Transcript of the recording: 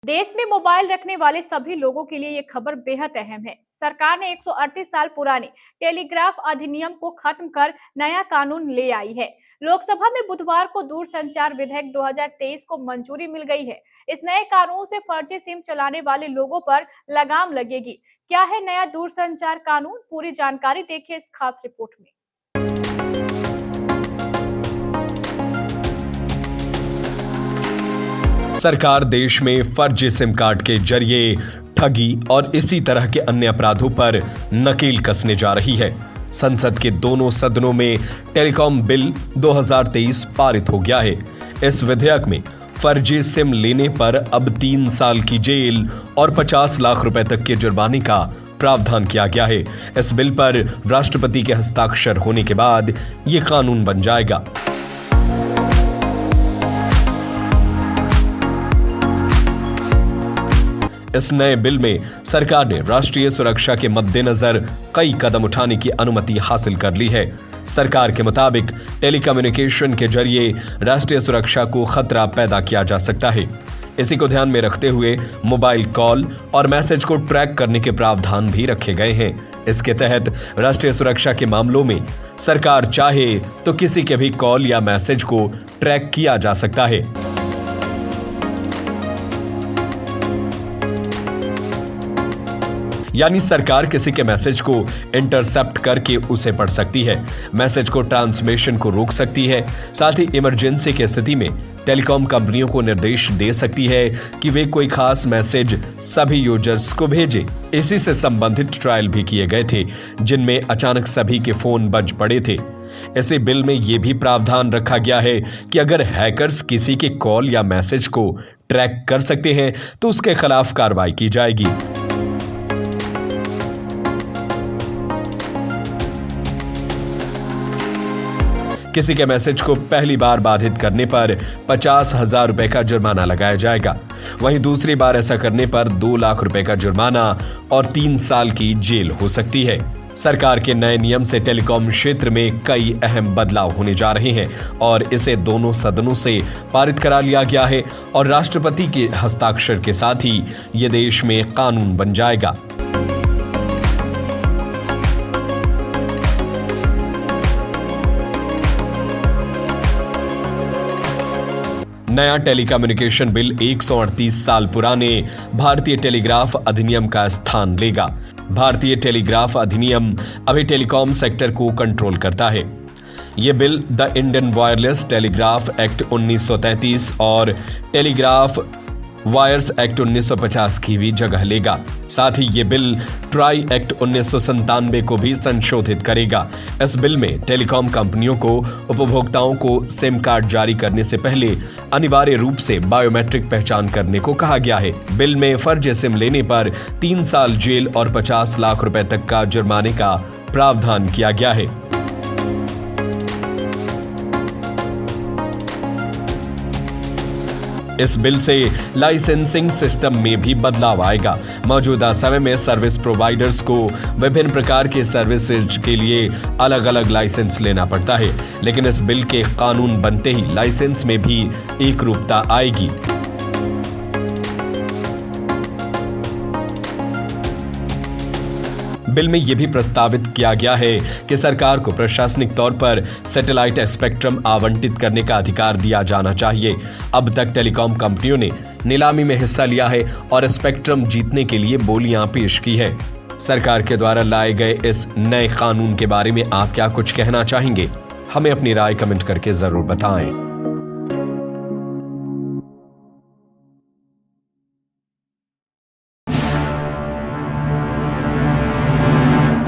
देश में मोबाइल रखने वाले सभी लोगों के लिए ये खबर बेहद अहम है। सरकार ने 138 साल पुराने टेलीग्राफ अधिनियम को खत्म कर नया कानून ले आई है। लोकसभा में बुधवार को दूरसंचार विधेयक 2023 को मंजूरी मिल गई है। इस नए कानून से फर्जी सिम चलाने वाले लोगों पर लगाम लगेगी। क्या है नया दूरसंचार कानून? पूरी जानकारी देखिए इस खास रिपोर्ट में। सरकार देश में फर्जी सिम कार्ड के जरिए ठगी और इसी तरह के अन्य अपराधों पर नकेल कसने जा रही है। संसद के दोनों सदनों में टेलीकॉम बिल 2023 पारित हो गया है। इस विधेयक में फर्जी सिम लेने पर अब 3 साल की जेल और 50 लाख रुपए तक के जुर्माने का प्रावधान किया गया है। इस बिल पर राष्ट्रपति के हस्ताक्षर होने के बाद ये कानून बन जाएगा। इस नए बिल में सरकार ने राष्ट्रीय सुरक्षा के मद्देनजर कई कदम उठाने की अनुमति हासिल कर ली है। सरकार के मुताबिक टेलीकम्युनिकेशन के जरिए राष्ट्रीय सुरक्षा को खतरा पैदा किया जा सकता है। इसी को ध्यान में रखते हुए मोबाइल कॉल और मैसेज को ट्रैक करने के प्रावधान भी रखे गए हैं। इसके तहत राष्ट्रीय सुरक्षा के मामलों में सरकार चाहे तो किसी के भी कॉल या मैसेज को ट्रैक किया जा सकता है। यानी सरकार किसी के मैसेज को इंटरसेप्ट करके उसे पढ़ सकती है, मैसेज को ट्रांसमिशन को रोक सकती है। साथ ही इमरजेंसी की स्थिति में टेलीकॉम कंपनियों को निर्देश दे सकती है कि वे कोई खास मैसेज सभी यूजर्स को भेजें। इसी से संबंधित ट्रायल भी किए गए थे, जिनमें अचानक सभी के फोन बज पड़े थे। इसी बिल में यह भी प्रावधान रखा गया है कि अगर हैकर्स किसी के कॉल या मैसेज को ट्रैक कर सकते हैं तो उसके खिलाफ कार्रवाई की जाएगी। किसी के मैसेज को पहली बार बाधित करने पर 50,000 रुपए का जुर्माना लगाया जाएगा। वहीं दूसरी बार ऐसा करने पर 2 लाख रुपए का जुर्माना और 3 साल की जेल हो सकती है। सरकार के नए नियम से टेलीकॉम क्षेत्र में कई अहम बदलाव होने जा रहे हैं और इसे दोनों सदनों से पारित करा लिया गया है और राष्ट्रपति के हस्ताक्षर के साथ ही ये देश में कानून बन जाएगा। नया टेलीकम्युनिकेशन बिल 138 साल पुराने भारतीय टेलीग्राफ अधिनियम का स्थान लेगा। भारतीय टेलीग्राफ अधिनियम अभी टेलीकॉम सेक्टर को कंट्रोल करता है। यह bill the Indian wireless telegraph act 1933 और टेलीग्राफ वायर्स एक्ट 1950 की भी जगह लेगा। साथ ही ये बिल ट्राई एक्ट 1997 को भी संशोधित करेगा। इस बिल में टेलीकॉम कंपनियों को उपभोक्ताओं को सिम कार्ड जारी करने से पहले अनिवार्य रूप से बायोमेट्रिक पहचान करने को कहा गया है। बिल में फर्जी सिम लेने पर 3 साल जेल और 50 लाख रुपए तक का जुर्माने का प्रावधान किया गया है। इस बिल से लाइसेंसिंग सिस्टम में भी बदलाव आएगा। मौजूदा समय में सर्विस प्रोवाइडर्स को विभिन्न प्रकार के सर्विसेज के लिए अलग अलग लाइसेंस लेना पड़ता है, लेकिन इस बिल के कानून बनते ही लाइसेंस में भी एकरूपता आएगी। बिल में यह भी प्रस्तावित किया गया है कि सरकार को प्रशासनिक तौर पर सैटेलाइट स्पेक्ट्रम आवंटित करने का अधिकार दिया जाना चाहिए। अब तक टेलीकॉम कंपनियों ने नीलामी में हिस्सा लिया है और स्पेक्ट्रम जीतने के लिए बोलियां पेश की है। सरकार के द्वारा लाए गए इस नए कानून के बारे में आप क्या कुछ कहना चाहेंगे? हमें अपनी राय कमेंट करके जरूर बताएं।